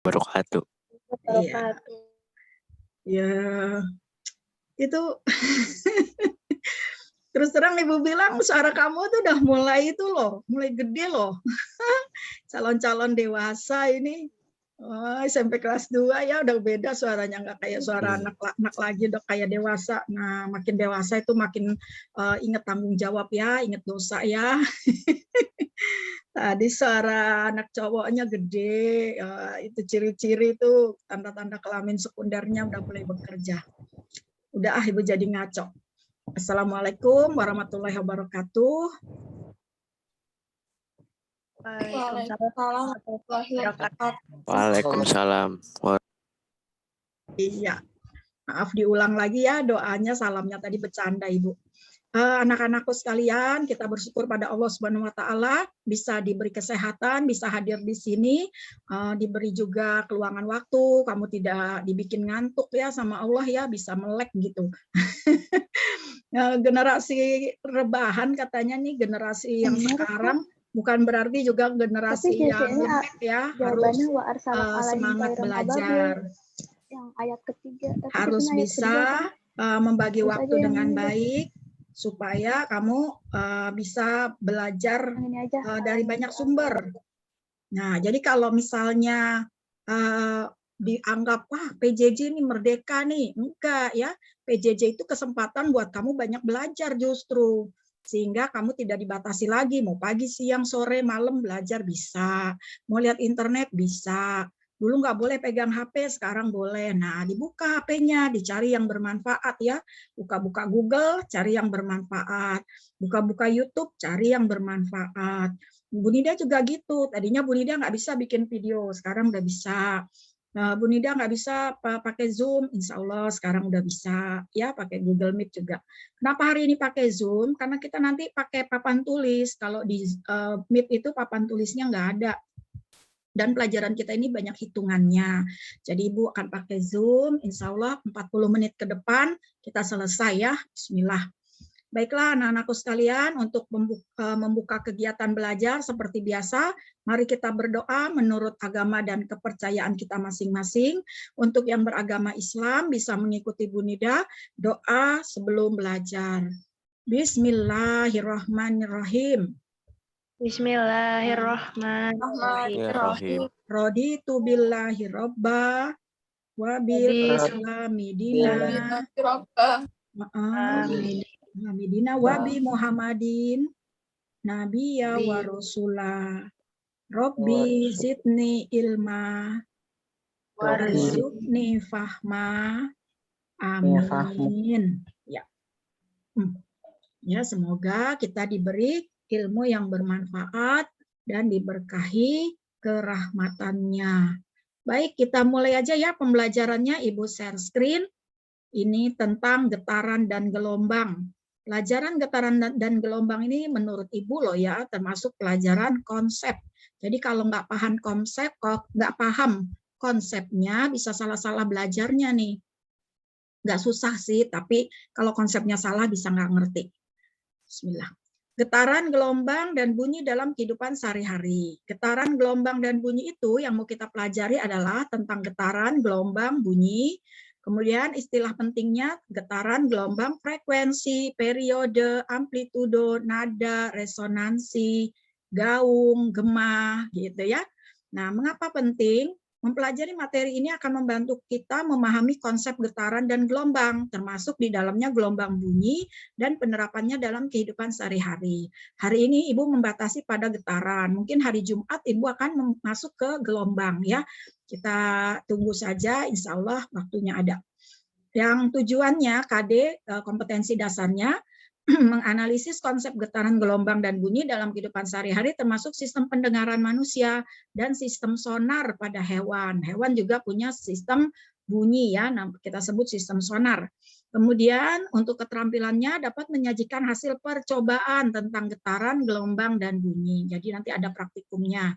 Wabarakatuh. Iya. Ya, itu terus terang Ibu bilang suara kamu tuh udah mulai itu loh, mulai gede loh. Calon-calon dewasa ini. Oh, SMP kelas 2 ya udah beda suaranya, nggak kayak suara anak lagi, udah kayak dewasa. Nah, makin dewasa itu makin inget tanggung jawab ya, inget dosa ya. Tadi suara anak cowoknya gede, itu ciri-ciri itu tanda-tanda kelamin sekundernya udah mulai bekerja. Udah Ibu jadi ngaco. Assalamualaikum warahmatullahi wabarakatuh. Waalaikumsalam. Iya, maaf diulang lagi ya doanya, salamnya tadi bercanda Ibu. Anak-anakku sekalian, kita bersyukur pada Allah Subhanahu wa taala bisa diberi kesehatan, bisa hadir di sini, diberi juga keluangan waktu, kamu tidak dibikin ngantuk ya sama Allah ya, bisa melek gitu. Generasi rebahan katanya nih, generasi yang sekarang bukan berarti juga generasi yang lembek ya, harus semangat belajar. Yang ayat ketiga, harus bisa membagi waktu dengan baik supaya kamu bisa belajar dari banyak sumber. Nah, jadi kalau misalnya dianggap PJJ ini merdeka nih, enggak ya. PJJ itu kesempatan buat kamu banyak belajar justru, sehingga kamu tidak dibatasi lagi, mau pagi, siang, sore, malam belajar bisa, mau lihat internet bisa. Dulu nggak boleh pegang HP, sekarang boleh. Nah, dibuka HP-nya, dicari yang bermanfaat ya. Buka-buka Google, cari yang bermanfaat. Buka-buka YouTube, cari yang bermanfaat. Bu Nida juga gitu. Tadinya Bu Nida nggak bisa bikin video, sekarang udah bisa. Bu Nida nggak bisa pakai Zoom, insya Allah sekarang udah bisa ya, pakai Google Meet juga. Kenapa hari ini pakai Zoom? Karena kita nanti pakai papan tulis. Kalau di Meet itu papan tulisnya nggak ada. Dan pelajaran kita ini banyak hitungannya. Jadi Ibu akan pakai Zoom, insya Allah 40 menit ke depan kita selesai ya. Bismillah. Baiklah anak-anakku sekalian, untuk membuka kegiatan belajar seperti biasa, mari kita berdoa menurut agama dan kepercayaan kita masing-masing. Untuk yang beragama Islam bisa mengikuti Bu Nida, doa sebelum belajar. Bismillahirrahmanirrahim. Bismillahirrahmanirrahim. Raditu billahi robba wa bil islami dina. Hamidina wabi Muhammadin Nabiya wa Rasulah. Robbi zidni ilma warzuqni fahma. Amin. Ya. Ya, semoga kita diberi ilmu yang bermanfaat dan diberkahi kerahmatannya. Baik, kita mulai aja ya pembelajarannya. Ibu share screen. Ini tentang getaran dan gelombang. Pelajaran getaran dan gelombang ini menurut Ibu loh ya, termasuk pelajaran konsep. Jadi kalau nggak paham konsep, nggak paham konsepnya, bisa salah-salah belajarnya nih. Nggak susah sih, tapi kalau konsepnya salah bisa nggak ngerti. Bismillah. Getaran, gelombang, dan bunyi dalam kehidupan sehari-hari. Getaran, gelombang, dan bunyi itu yang mau kita pelajari adalah tentang getaran, gelombang, bunyi. Kemudian istilah pentingnya getaran, gelombang, frekuensi, periode, amplitudo, nada, resonansi, gaung, gema, gitu ya. Nah, mengapa penting? Mempelajari materi ini akan membantu kita memahami konsep getaran dan gelombang, termasuk di dalamnya gelombang bunyi dan penerapannya dalam kehidupan sehari-hari. Hari ini Ibu membatasi pada getaran, mungkin hari Jumat Ibu akan masuk ke gelombang ya. Kita tunggu saja, insya Allah waktunya ada. Yang tujuannya KD, kompetensi dasarnya, menganalisis konsep getaran, gelombang, dan bunyi dalam kehidupan sehari-hari, termasuk sistem pendengaran manusia dan sistem sonar pada hewan. Hewan juga punya sistem bunyi ya, kita sebut sistem sonar. Kemudian untuk keterampilannya dapat menyajikan hasil percobaan tentang getaran, gelombang, dan bunyi. Jadi nanti ada praktikumnya.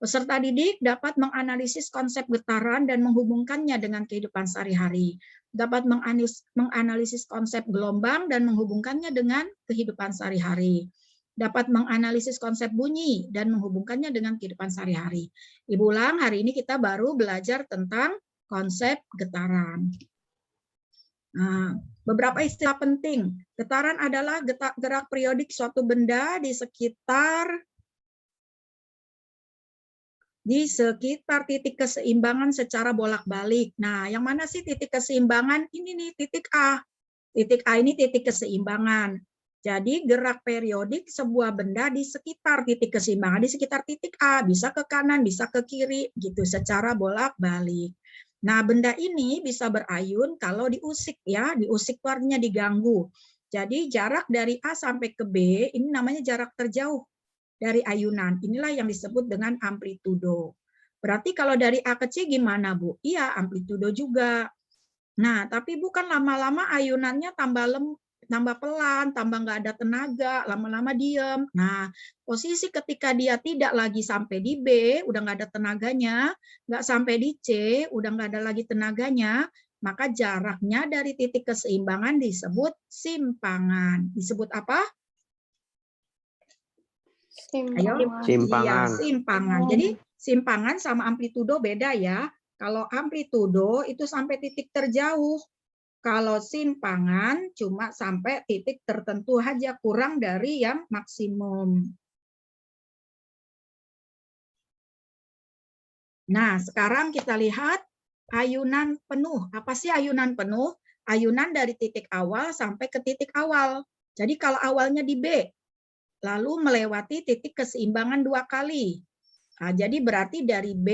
Peserta didik dapat menganalisis konsep getaran dan menghubungkannya dengan kehidupan sehari-hari. Dapat menganalisis konsep gelombang dan menghubungkannya dengan kehidupan sehari-hari. dapat menganalisis konsep bunyi dan menghubungkannya dengan kehidupan sehari-hari. Ibu ulang, hari ini kita baru belajar tentang konsep getaran. Nah, beberapa istilah penting. Getaran adalah gerak periodik suatu benda di sekitar titik keseimbangan secara bolak-balik. Nah, yang mana sih titik keseimbangan? Ini nih, titik A. Titik A ini titik keseimbangan. Jadi gerak periodik sebuah benda di sekitar titik keseimbangan, di sekitar titik A, bisa ke kanan, bisa ke kiri, gitu secara bolak-balik. Nah, benda ini bisa berayun kalau diusik ya, diusik artinya diganggu. Jadi jarak dari A sampai ke B ini namanya jarak terjauh dari ayunan. Inilah yang disebut dengan amplitudo. Berarti kalau dari A ke C gimana, Bu? Iya, amplitudo juga. Nah, tapi bukan lama-lama ayunannya tambah pelan, tambah nggak ada tenaga, lama-lama diem. Nah, posisi ketika dia tidak lagi sampai di B, udah nggak ada tenaganya, nggak sampai di C, udah nggak ada lagi tenaganya, maka jaraknya dari titik keseimbangan disebut simpangan. Disebut apa? Ayo, Simpangan. iya, simpangan. Jadi simpangan sama amplitudo beda ya. Kalau amplitudo itu sampai titik terjauh. Kalau simpangan cuma sampai titik tertentu aja, kurang dari yang maksimum. Nah, sekarang kita lihat ayunan penuh. Apa sih ayunan penuh? Ayunan dari titik awal sampai ke titik awal. Jadi kalau awalnya di B, lalu melewati titik keseimbangan 2 kali. Nah, jadi berarti dari B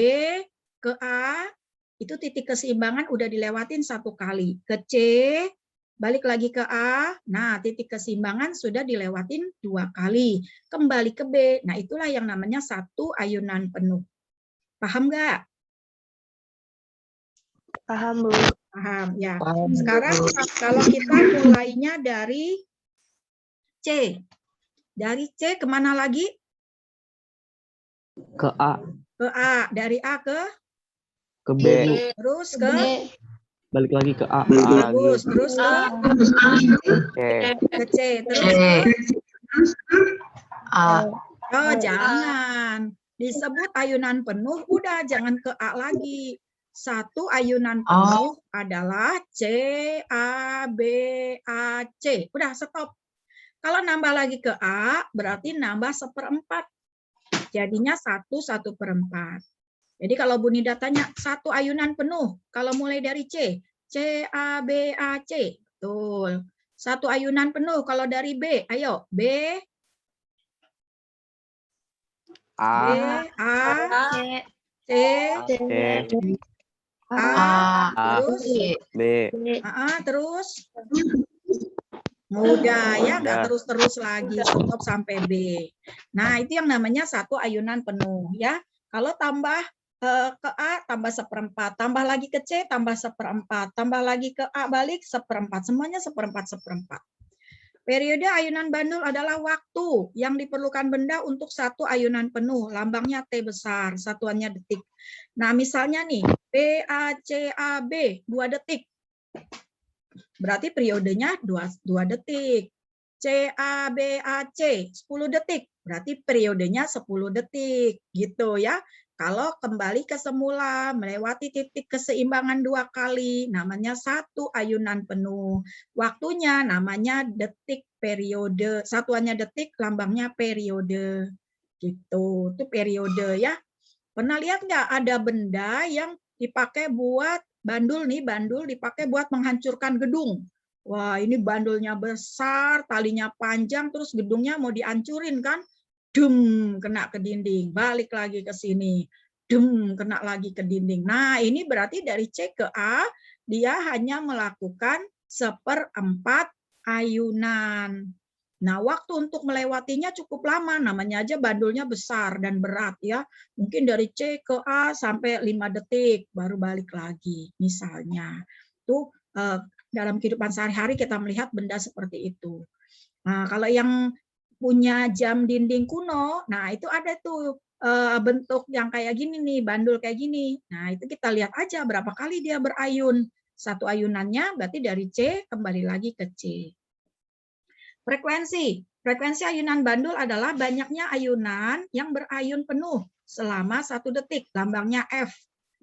ke A, itu titik keseimbangan udah dilewatin 1 kali. Ke C, balik lagi ke A, nah titik keseimbangan sudah dilewatin 2 kali. Kembali ke B, nah itulah yang namanya satu ayunan penuh. Paham nggak? Paham, Bu. Paham, ya. Paham. Sekarang kalau kita mulainya dari C. Dari C kemana lagi? Ke A. Ke A. Dari A ke Ke B. terus ke Balik lagi ke A. A lagi. terus ke C. C, terus ke A. oh, jangan. Disebut ayunan penuh, udah jangan ke A lagi. Satu ayunan penuh adalah C, A, B, A, C. Udah, stop. Kalau nambah lagi ke A, berarti nambah 1/4. Jadinya 1/4. Jadi kalau Bu Nida tanya, satu ayunan penuh, kalau mulai dari C, C, A, B, A, C. Betul. Satu ayunan penuh, kalau dari B, ayo, B, A. B, A, C, A, terus B. terus mudah ya, nggak terus-terus lagi, stop sampai B. Nah, itu yang namanya satu ayunan penuh ya. Kalau tambah ke A tambah 1/4, tambah lagi ke C tambah 1/4, tambah lagi ke A balik 1/4, semuanya 1/4. Periode ayunan bandul adalah waktu yang diperlukan benda untuk satu ayunan penuh. Lambangnya T besar, satuannya detik. Nah, misalnya nih, B, A, C, A, B, 2 detik. Berarti periodenya 2 detik. C, A, B, A, C, 10 detik. Berarti periodenya 10 detik. Gitu ya. Kalau kembali ke semula, melewati titik keseimbangan 2 kali, namanya satu ayunan penuh. Waktunya namanya detik periode. Satuannya detik, lambangnya periode. Gitu. Itu periode ya. Pernah lihat nggak ada benda yang dipakai buat bandul nih, bandul dipakai buat menghancurkan gedung. Wah, ini bandulnya besar, talinya panjang, terus gedungnya mau dihancurin kan? Dum, kena ke dinding, balik lagi ke sini. Dum, kena lagi ke dinding. Nah, ini berarti dari C ke A, dia hanya melakukan 1/4 ayunan. Nah, waktu untuk melewatinya cukup lama, namanya aja bandulnya besar dan berat ya. Mungkin dari C ke A sampai 5 detik, baru balik lagi misalnya. Itu dalam kehidupan sehari-hari kita melihat benda seperti itu. Nah, kalau yang punya jam dinding kuno, nah itu ada tuh bentuk yang kayak gini nih, bandul kayak gini. Nah, itu kita lihat aja berapa kali dia berayun. Satu ayunannya berarti dari C kembali lagi ke C. Frekuensi. Frekuensi ayunan bandul adalah banyaknya ayunan yang berayun penuh selama 1 detik. Lambangnya F.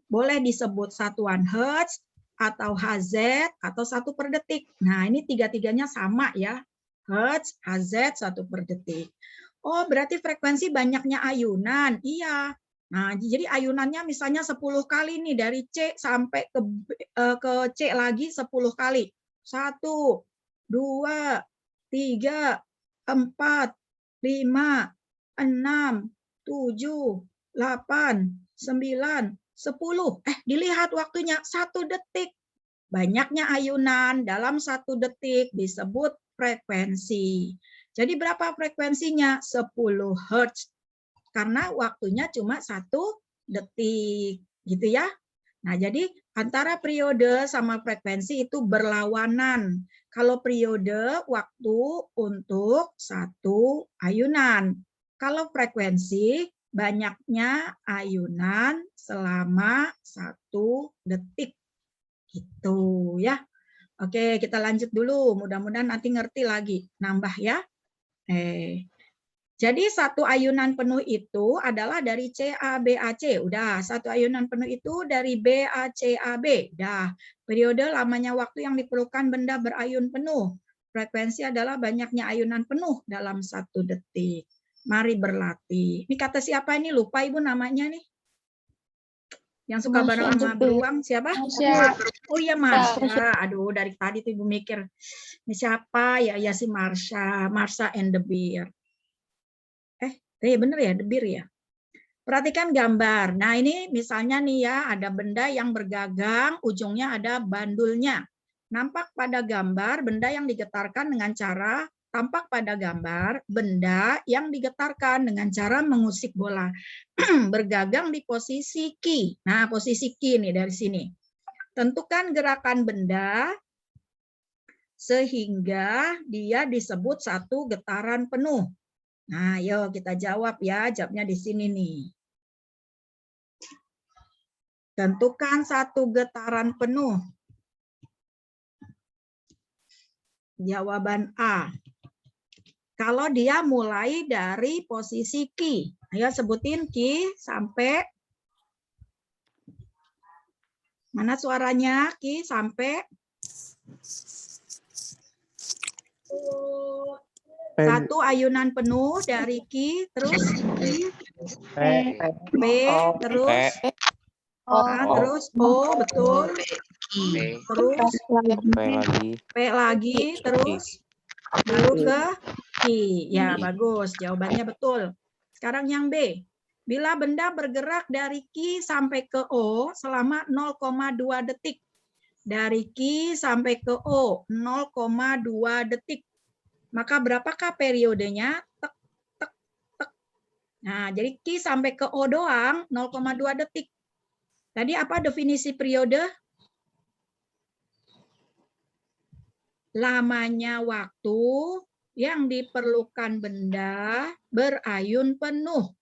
Boleh disebut satuan Hertz, atau Hz, atau 1 per detik. Nah, ini tiga-tiganya sama ya. Hertz, Hz, 1 per detik. Oh, berarti frekuensi banyaknya ayunan. Iya. Nah, jadi ayunannya misalnya 10 kali nih, dari C sampai ke C lagi 10 kali. 1, 2, 3, 4, 5, 6, 7, 8, 9, 10. Dilihat waktunya 1 detik. Banyaknya ayunan dalam 1 detik disebut frekuensi. Jadi berapa frekuensinya? 10 Hz. Karena waktunya cuma 1 detik. Gitu ya. Nah, jadi antara periode sama frekuensi itu berlawanan. Kalau periode, waktu untuk 1 ayunan. Kalau frekuensi, banyaknya ayunan selama 1 detik. Gitu ya. Oke, kita lanjut dulu. Mudah-mudahan nanti ngerti lagi. Nambah ya. Jadi 1 ayunan penuh itu adalah dari CABAC. Udah, 1 ayunan penuh itu dari BACAB. Dah, periode lamanya waktu yang diperlukan benda berayun penuh. Frekuensi adalah banyaknya ayunan penuh dalam 1 detik. Mari berlatih. Ini kata siapa ini? Lupa Ibu namanya nih. Yang suka bareng sama beruang siapa? Oh iya, Marsha. Aduh, dari tadi tuh Ibu mikir. Ini siapa? Ya si Marsha. Marsha and the Bear. Bener ya, the bear ya. Perhatikan gambar. Nah, ini misalnya nih ya, ada benda yang bergagang, ujungnya ada bandulnya. Nampak pada gambar benda yang digetarkan dengan cara mengusik bola. Bergagang di posisi key. Nah, posisi key nih dari sini. Tentukan gerakan benda sehingga dia disebut 1 getaran penuh. Nah, yuk kita jawab ya. Jawabnya di sini nih. Tentukan 1 getaran penuh. Jawaban A. Kalau dia mulai dari posisi key. Ayo sebutin key sampai. Mana suaranya? Key sampai. 1 ayunan penuh dari Ki, terus P, terus terus O, betul. Terus P lagi, terus baru ke Ki. Ya, bagus. Jawabannya betul. Sekarang yang B. Bila benda bergerak dari Ki sampai ke O selama 0,2 detik. Dari Ki sampai ke O, 0,2 detik. Maka berapakah periodenya? Tek, tek, tek. Nah, jadi Ki sampai ke O doang 0,2 detik. Tadi apa definisi periode? Lamanya waktu yang diperlukan benda berayun penuh.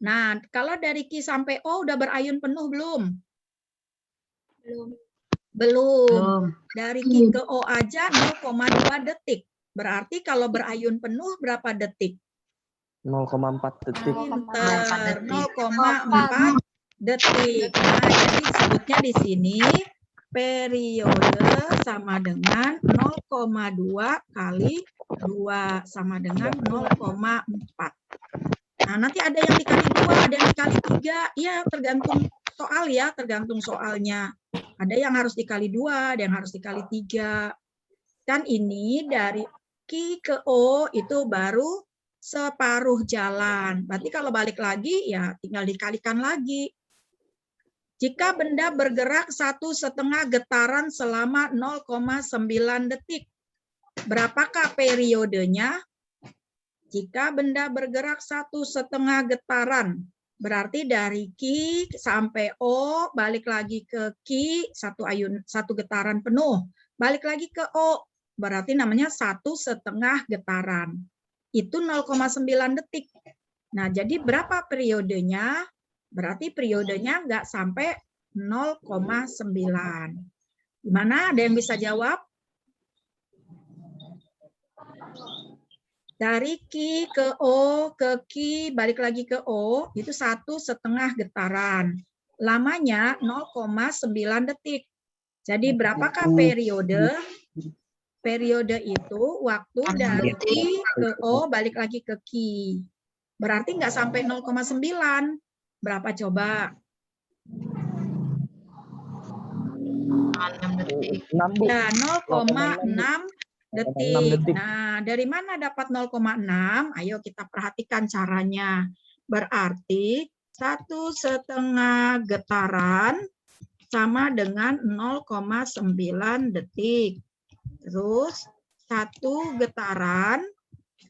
Nah, kalau dari Ki sampai O udah berayun penuh belum? Belum. Dari Ki ke O aja 0,2 detik. Berarti kalau berayun penuh berapa detik? 0,4 detik. Pinter, 0,4 detik. Nah, jadi disebutnya di sini periode sama dengan 0,2 kali 2 sama dengan 0,4. Nah, nanti ada yang dikali 2, ada yang dikali 3. Ya, tergantung soal ya, tergantung soalnya. Ada yang harus dikali 2, ada yang harus dikali 3. Kan ini dari Ki ke O itu baru separuh jalan. Berarti kalau balik lagi ya tinggal dikalikan lagi. Jika benda bergerak 1,5 getaran selama 0,9 detik. Berapakah periodenya? Jika benda bergerak 1,5 getaran. Berarti dari Ki sampai O, balik lagi ke Ki, 1 getaran penuh. Balik lagi ke O, berarti namanya 1,5 getaran. Itu 0,9 detik. Nah, jadi berapa periodenya? Berarti periodenya nggak sampai 0,9. Gimana? Ada yang bisa jawab? Dari Ki ke O, ke Ki, balik lagi ke O, itu 1,5 getaran. Lamanya 0,9 detik. Jadi berapakah periode? Periode itu waktu dari Ki ke O, balik lagi ke Ki. Berarti nggak sampai 0,9. Berapa coba? 6 detik. 6, Bu. Ya, 0,6 detik. detik. Nah, dari mana dapat 0,6? Ayo kita perhatikan caranya. Berarti 1,5 getaran sama dengan 0,9 detik. Terus 1 getaran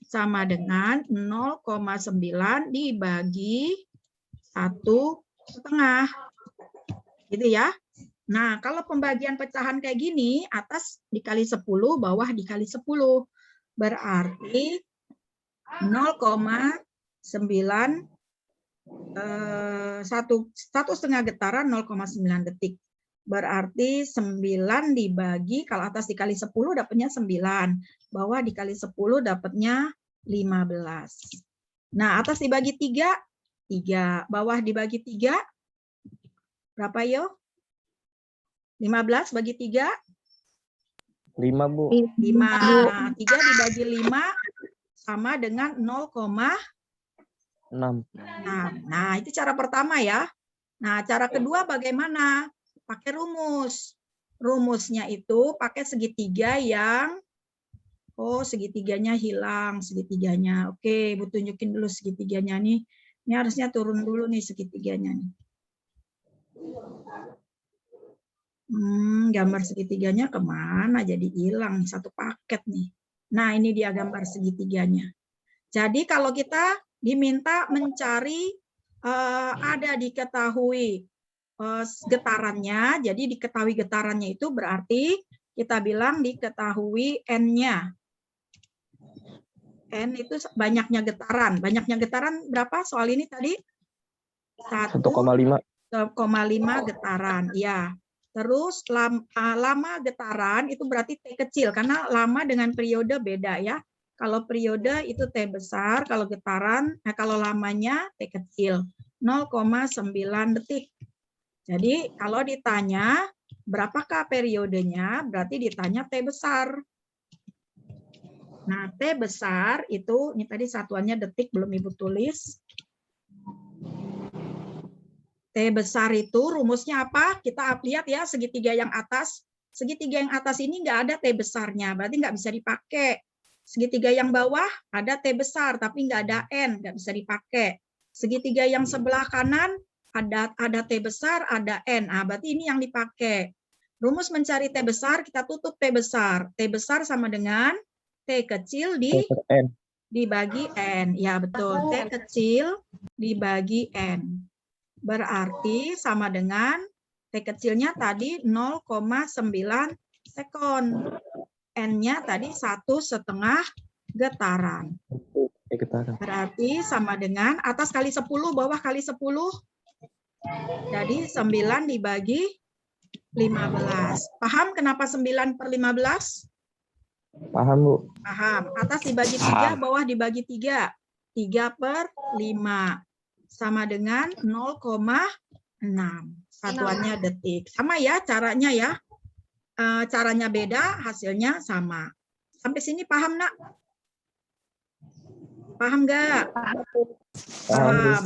sama dengan 0,9 dibagi 1,5. Gitu ya. Nah, kalau pembagian pecahan kayak gini, atas dikali 10, bawah dikali 10. Berarti 0,9, 1,5 getaran 0,9 detik. Berarti 9 dibagi, kalau atas dikali 10 dapatnya 9. Bawah dikali 10 dapatnya 15. Nah, atas dibagi 3, 3. Bawah dibagi 3, berapa yo? 15 bagi 3? 5, Bu. 5. Nah, 3 dibagi 5 sama dengan 0,6. 6. Nah, itu cara pertama ya. Nah, cara kedua bagaimana? Pakai rumus. Rumusnya itu pakai segitiga yang, segitiganya hilang, segitiganya. Oke, Bu tunjukin dulu segitiganya nih. Ini harusnya turun dulu nih segitiganya nih. Gambar segitiganya kemana? Jadi hilang nih, satu paket nih. Nah, ini dia gambar segitiganya. Jadi kalau kita diminta mencari, ada diketahui getarannya, jadi diketahui getarannya itu berarti kita bilang diketahui N-nya. N itu banyaknya getaran. Banyaknya getaran berapa soal ini tadi? 1,5. 1,5 getaran. Ya. Terus lama getaran itu berarti T kecil, karena lama dengan periode beda ya. Kalau periode itu T besar, kalau getaran, kalau lamanya T kecil, 0,9 detik. Jadi kalau ditanya berapakah periodenya, berarti ditanya T besar. Nah, T besar itu, ini tadi satuannya detik, belum Ibu tulis. T besar itu rumusnya apa? Kita lihat ya segitiga yang atas. Segitiga yang atas ini nggak ada T besarnya, berarti nggak bisa dipakai. Segitiga yang bawah ada T besar, tapi nggak ada N, nggak bisa dipakai. Segitiga yang sebelah kanan ada T besar, ada N. Nah, berarti ini yang dipakai. Rumus mencari T besar, kita tutup T besar. T besar sama dengan T kecil dibagi N. Ya, betul. T kecil dibagi N. Berarti sama dengan T kecilnya tadi 0,9 sekon. N-nya tadi 1,5 getaran. Berarti sama dengan atas kali 10, bawah kali 10. Jadi 9 dibagi 15. Paham kenapa 9/15? Paham, Bu. Paham. Atas dibagi 3, bawah dibagi 3. 3/5. Sama dengan 0,6. Satuannya detik. Sama ya caranya ya. Caranya beda, hasilnya sama. Sampai sini paham, Nak? Paham nggak? Paham.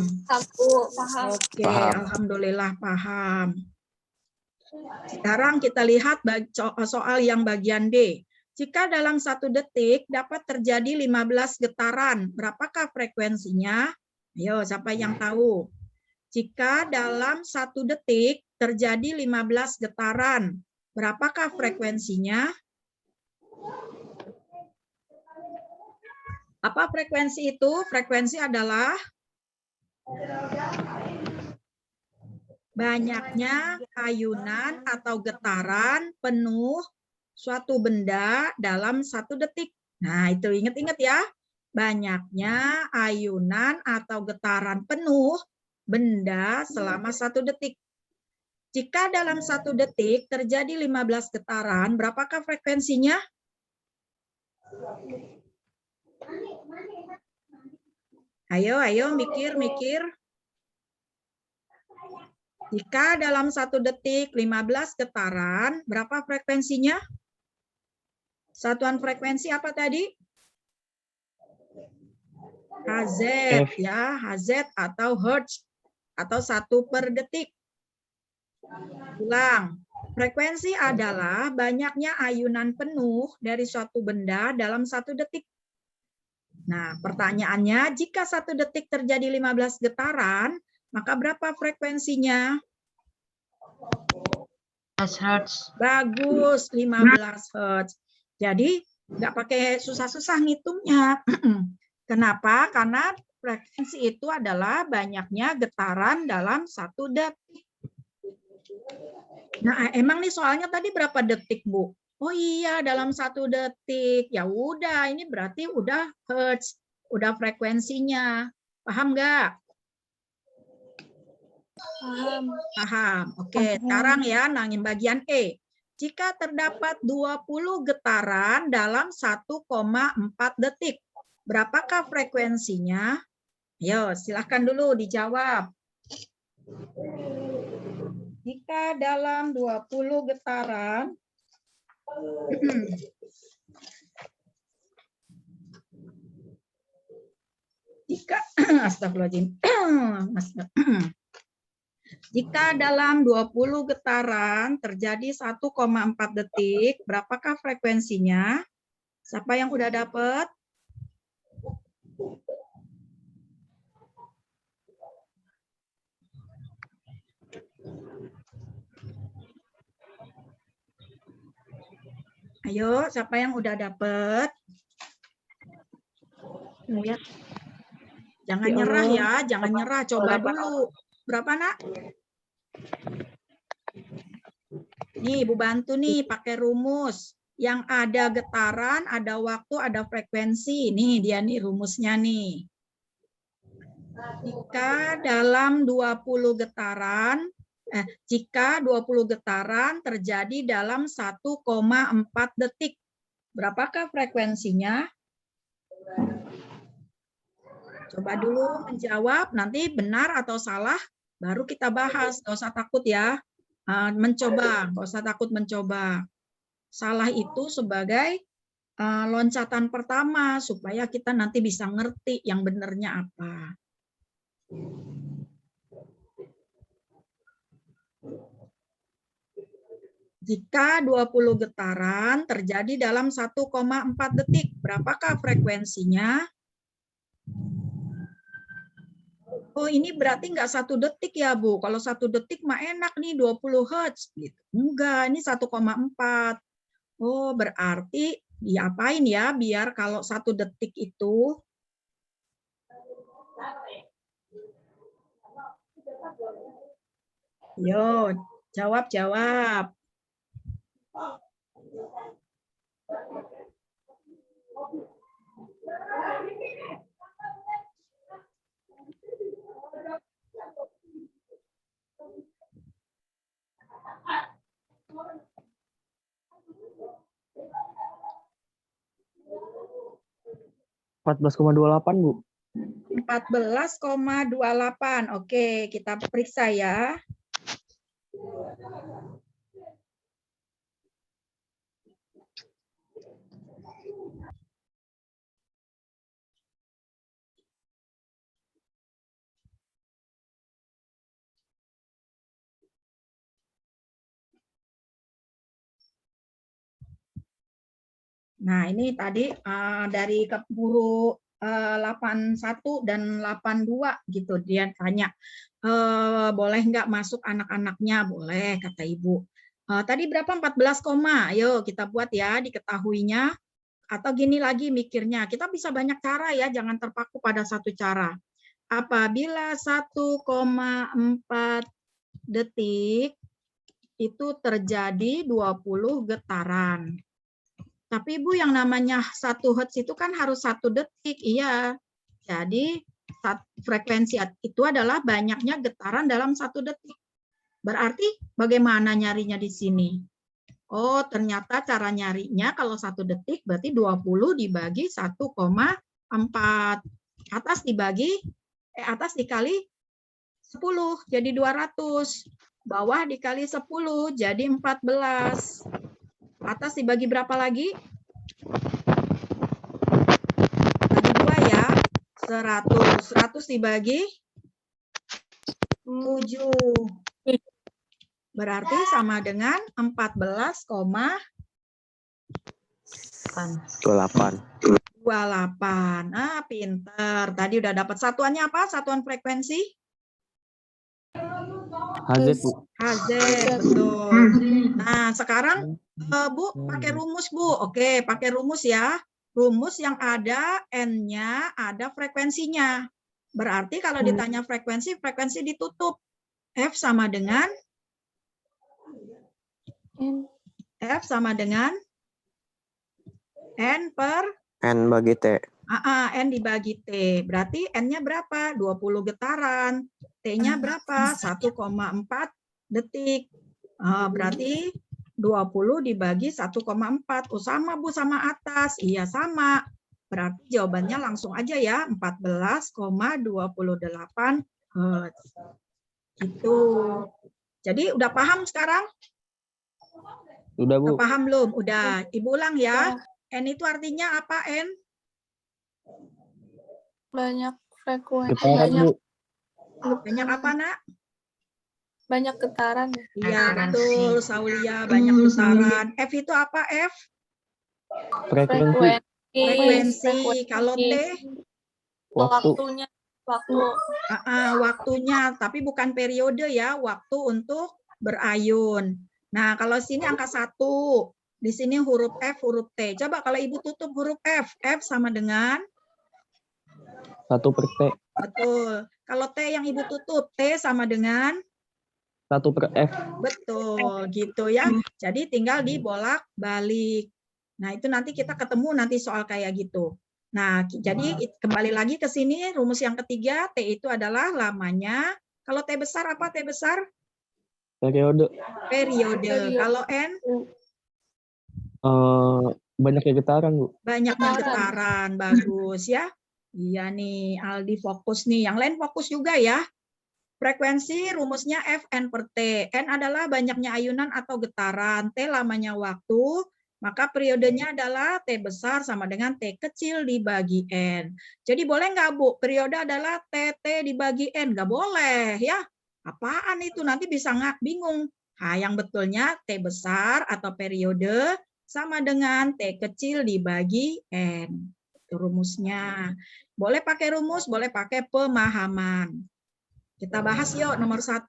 Paham. Oke, alhamdulillah paham. Sekarang kita lihat soal yang bagian D. Jika dalam 1 detik dapat terjadi 15 getaran, berapakah frekuensinya? Ayo, siapa yang tahu? Jika dalam 1 detik terjadi 15 getaran, berapakah frekuensinya? Apa frekuensi itu? Frekuensi adalah banyaknya ayunan atau getaran penuh suatu benda dalam 1 detik. Nah, itu ingat-ingat ya. Banyaknya ayunan atau getaran penuh benda selama 1 detik. Jika dalam 1 detik terjadi 15 getaran, berapakah frekuensinya? Ayo mikir. Jika dalam 1 detik 15 getaran, berapa frekuensinya? Satuan frekuensi apa tadi? Hz ya, Hz atau Hertz atau 1 per detik. Ulang. Frekuensi adalah banyaknya ayunan penuh dari suatu benda dalam 1 detik. Nah, pertanyaannya, jika 1 detik terjadi 15 getaran, maka berapa frekuensinya? Hertz. Bagus, 15 Hertz. Jadi, nggak pakai susah-susah ngitungnya. Kenapa? Karena frekuensi itu adalah banyaknya getaran dalam 1 detik. Nah, emang nih soalnya tadi berapa detik, Bu? Oh iya, dalam 1 detik. Ya udah, ini berarti udah Hertz, udah frekuensinya. Paham nggak? Paham. Paham. Oke, sekarang ya nangin bagian E. Jika terdapat 20 getaran dalam 1,4 detik, berapakah frekuensinya? Ayo, silahkan dulu dijawab. Jika dalam 20 getaran, jika astagfirullahaladzim. Jika dalam 20 getaran terjadi 1,4 detik, berapakah frekuensinya? Siapa yang udah dapat? Ayo, siapa yang udah dapat? Ya. Jangan Ya nyerah Allah. ya, jangan nyerah. Coba dulu. Berapa, Nak? Nih, Ibu bantu nih pakai rumus. Yang ada getaran, ada waktu, ada frekuensi. Nih, dia nih rumusnya nih. Jika dalam 20 getaran, jika 20 getaran terjadi dalam 1,4 detik, berapakah frekuensinya? Coba dulu menjawab, nanti benar atau salah, baru kita bahas. Nggak usah takut ya, mencoba, nggak usah takut mencoba. Salah itu sebagai loncatan pertama, supaya kita nanti bisa ngerti yang benernya apa. Jika 20 getaran terjadi dalam 1,4 detik, berapakah frekuensinya? Oh, ini berarti nggak 1 detik ya, Bu. Kalau 1 detik mah enak nih, 20 Hertz. Gitu. Enggak, ini 1,4. Oh, berarti diapain ya biar kalau 1 detik itu? Yo, jawab. 14,28, Bu. 14,28. Oke, kita periksa ya. Nah, ini tadi dari keburu 81 dan 82 gitu, dia tanya, boleh nggak masuk anak-anaknya? Boleh, kata Ibu. Tadi berapa? 14, ayo kita buat ya, diketahuinya. Atau gini lagi mikirnya, kita bisa banyak cara ya, jangan terpaku pada satu cara. Apabila 1,4 detik itu terjadi 20 getaran. Tapi Ibu, yang namanya 1 Hertz itu kan harus 1 detik. Iya. Jadi frekuensi itu adalah banyaknya getaran dalam 1 detik. Berarti bagaimana nyarinya di sini? Oh, ternyata cara nyarinya kalau 1 detik berarti 20 dibagi 1,4. Atas dikali 10 jadi 200. Bawah dikali 10 jadi 14. Atas dibagi berapa lagi? Bagi 2 ya. 100. 100 dibagi 7. Berarti sama dengan 28. 14,28. Ah, pinter. Tadi udah dapat satuannya apa? Satuan frekuensi? HZ, Bu. HZ, betul. Nah, sekarang Bu, pakai rumus, Bu. Oke, pakai rumus ya. Rumus yang ada N-nya, ada frekuensinya. Berarti kalau ditanya frekuensi, frekuensi ditutup. F sama dengan N per N bagi T. N dibagi T. Berarti N-nya berapa? 20 getaran. T-nya berapa? 1,4 detik. Berarti 20 dibagi 1,4. Oh, sama Bu sama atas. Iya sama. Berarti jawabannya langsung aja ya. 14,28 Hz. Gitu. Jadi udah paham sekarang? Udah, Bu. Udah paham belum? Udah. Ibu ulang ya. N itu artinya apa, N? Banyak frekuensi. Getaran, Bu. Banyak apa, Nak? Banyak getaran. Iya, betul, Saulia. Banyak getaran. F itu apa, F? Frekuensi. Frekuensi. Kalau T? Waktu. Waktunya. Tapi bukan periode ya. Waktu untuk berayun. Nah, kalau sini angka 1. Di sini huruf F, huruf T. Coba kalau Ibu tutup huruf F. F sama dengan? 1 per T. Betul. Kalau T yang Ibu tutup, T sama dengan? 1 per F. Betul, gitu ya. Jadi tinggal dibolak-balik. Nah, itu nanti kita ketemu nanti soal kayak gitu. Nah, jadi kembali lagi ke sini, rumus yang ketiga, T itu adalah lamanya. Kalau T besar apa T besar? Periode. Periode. Kalau N? Banyaknya getaran, Bu. Banyaknya getaran. Bagus ya. Iya nih, Aldi fokus nih. Yang lain fokus juga ya. Frekuensi rumusnya Fn per T. N adalah banyaknya ayunan atau getaran. T lamanya waktu. Maka periodenya adalah T besar sama dengan T kecil dibagi N. Jadi boleh nggak, Bu? Periode adalah TT dibagi N. Nggak boleh ya. Apaan itu? Nanti bisa nggak bingung. Nah, yang betulnya T besar atau periode sama dengan T kecil dibagi N. Itu rumusnya. Boleh pakai rumus, boleh pakai pemahaman. Kita bahas yuk nomor 1.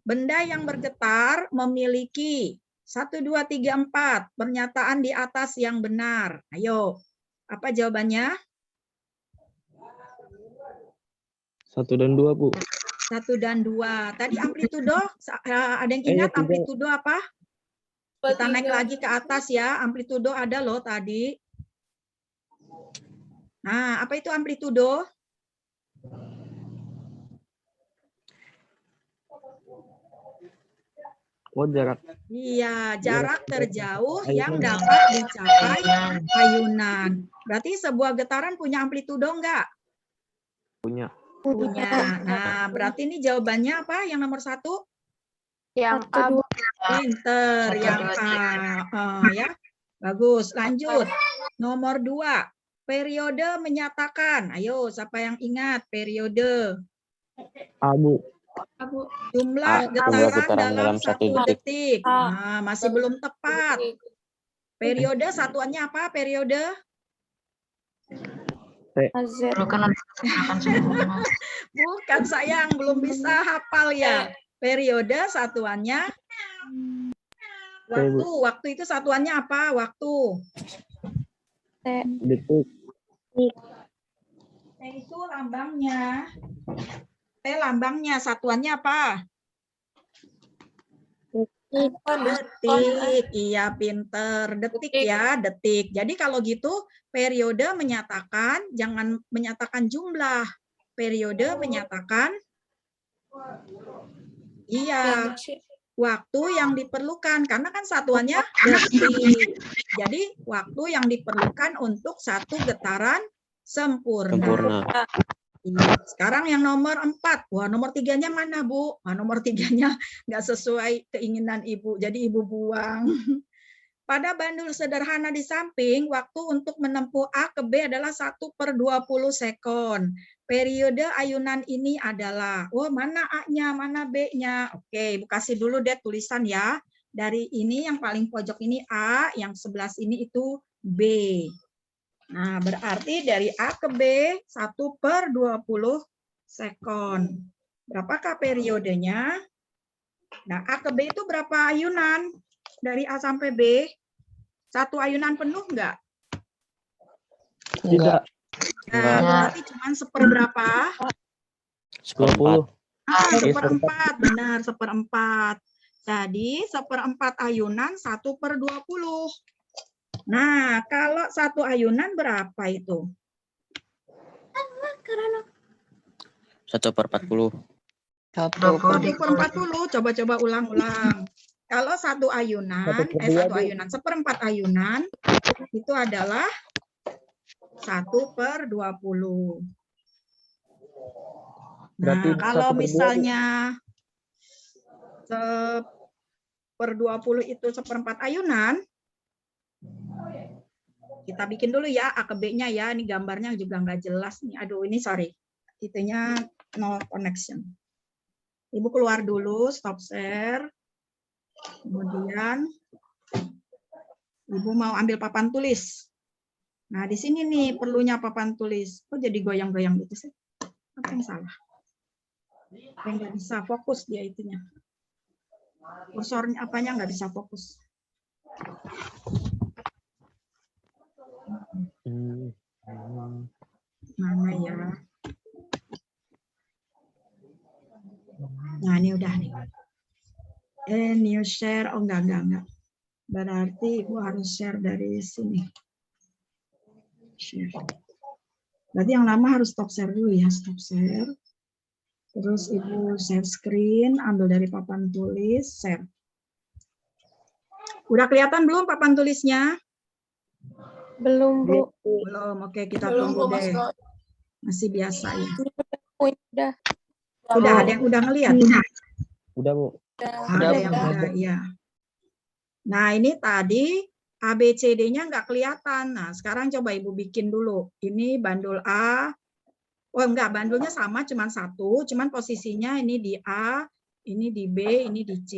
Benda yang bergetar memiliki 1, 2, 3, 4. Pernyataan di atas yang benar. Ayo, apa jawabannya? 1 dan 2, Bu. 1 dan 2. Tadi amplitudo, ada yang ingat amplitudo apa? Kita naik lagi ke atas ya. Amplitudo ada loh tadi. Nah, apa itu amplitudo? Oh, jarak. Iya, jarak terjauh yang dapat dicapai ayunan. Berarti sebuah getaran punya amplitudo enggak? Punya. Punya. Nah, berarti ini jawabannya apa? Yang nomor 1? Yang A. Pinter. Yang A. Ya, bagus. Lanjut. Nomor 2. Periode menyatakan. Ayo, siapa yang ingat periode? A, Bu. Jumlah getaran dalam 1 detik. Nah, masih belum tepat. Periode satuannya apa? Periode? Bukan sayang, belum bisa hafal ya. Periode satuannya waktu. Waktu itu satuannya apa? Waktu. Detik. T itu lambangnya. T lambangnya satuannya apa? Detik. Iya, pinter. Detik ya, detik. Jadi kalau gitu periode menyatakan, jangan menyatakan jumlah. Periode menyatakan iya, waktu yang diperlukan. Karena kan satuannya detik. Jadi waktu yang diperlukan untuk 1 getaran sempurna. Sempurna. Iya. Sekarang yang nomor 4. Wah, nomor 3-nya mana, Bu? Nah, nomor 3-nya nggak sesuai keinginan Ibu, jadi Ibu buang. Pada bandul sederhana di samping, waktu untuk menempuh A ke B adalah 1/20 sekon. Periode ayunan ini adalah, mana A-nya, mana B-nya. Oke, Ibu kasih dulu deh tulisan ya. Dari ini yang paling pojok ini A, yang sebelah sini itu B. Nah, berarti dari A ke B 1/20 sekon. Berapakah periodenya? Nah, A ke B itu berapa ayunan? Dari A sampai B? 1 ayunan penuh enggak? Tidak. Nah, berarti cuma seperberapa? 20. Seperempat. Benar, seperempat. Jadi, seperempat ayunan 1/20. Nah, kalau 1 ayunan berapa itu? 1/40. 1/40. Coba-coba ulang-ulang. Kalau 1 ayunan, 1 ayunan, seperempat ayunan, itu adalah 1/20. Nah, kalau misalnya 1/20 itu seperempat ayunan, kita bikin dulu ya A ke B-nya ya. Ini gambarnya juga nggak jelas nih. Aduh, ini sorry. Itunya no connection. Ibu keluar dulu, stop share. Kemudian Ibu mau ambil papan tulis. Nah, di sini nih perlunya papan tulis. Kok jadi goyang-goyang gitu sih? Apa yang salah? Yang nggak bisa fokus dia itunya. Kursornya apanya nggak bisa fokus. Mana ya? Nah, ini udah nih. New share. Oh, enggak. Berarti Ibu harus share dari sini. Share. Berarti yang lama harus stop share dulu ya. Stop share. Terus Ibu share screen, ambil dari papan tulis, share. Udah kelihatan belum papan tulisnya? Belum, Bu. Belum. Oke, kita Belum, tunggu Bu, Mas. deh. Masih biasa ya. Udah. Udah ada yang udah ngelihat? Udah, Bu. Ada yang udah, ya. Nah, ini tadi ABCD-nya nggak kelihatan. Nah, sekarang coba Ibu bikin dulu. Ini bandul A. Oh, enggak, bandulnya sama, cuma 1. Cuman posisinya ini di A, ini di B, ini di C.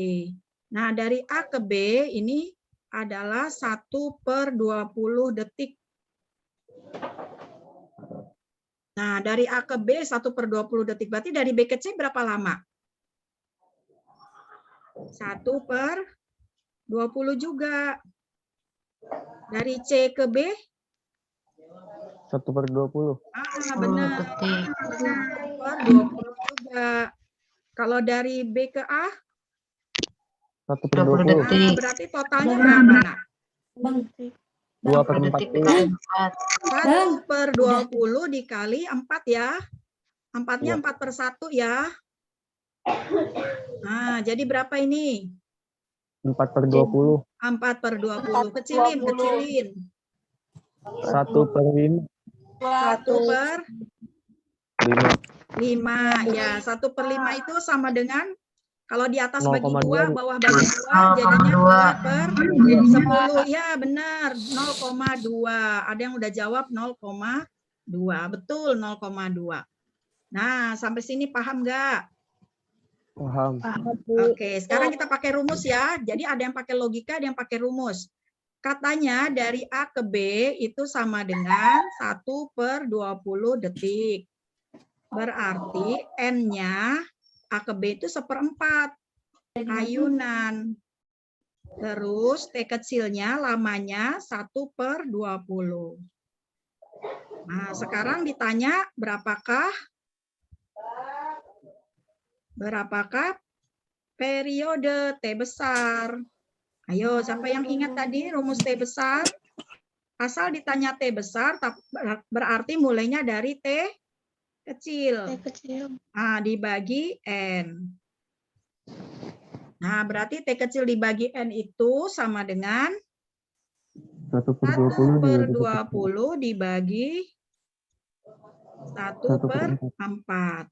Nah, dari A ke B ini adalah 1/20 detik. Nah, dari A ke B 1/20 detik. Berarti dari B ke C berapa lama? 1/20 juga. Dari C ke B? 1/20. Benar. 1/20 juga. Kalau dari B ke A? 1/20. Berarti totalnya berapa, Nak? 2/40. 1/20 dikali 4 ya. 4-nya 4/1 ya. Nah, jadi berapa ini? 4/20. 4/20. Kecilin. 1/5. 1/5. Ya, 1/5 itu sama dengan, kalau di atas bagi 2, bawah bagi 2, jadinya 2/10. Ya, benar. 0,2. Ada yang udah jawab 0,2. Betul, 0,2. Nah, sampai sini paham nggak? Paham. Oke, sekarang kita pakai rumus ya. Jadi ada yang pakai logika, ada yang pakai rumus. Katanya dari A ke B itu sama dengan 1/20 detik. Berarti N-nya A ke B itu 1/4 ayunan. Terus T kecilnya lamanya 1/20. Nah, sekarang ditanya berapakah periode T besar? Ayo, siapa yang ingat tadi rumus T besar? Asal ditanya T besar, berarti mulainya dari T kecil. Nah, dibagi N. Nah, berarti T kecil dibagi N itu sama dengan 1/20 1/20 dibagi 1/4.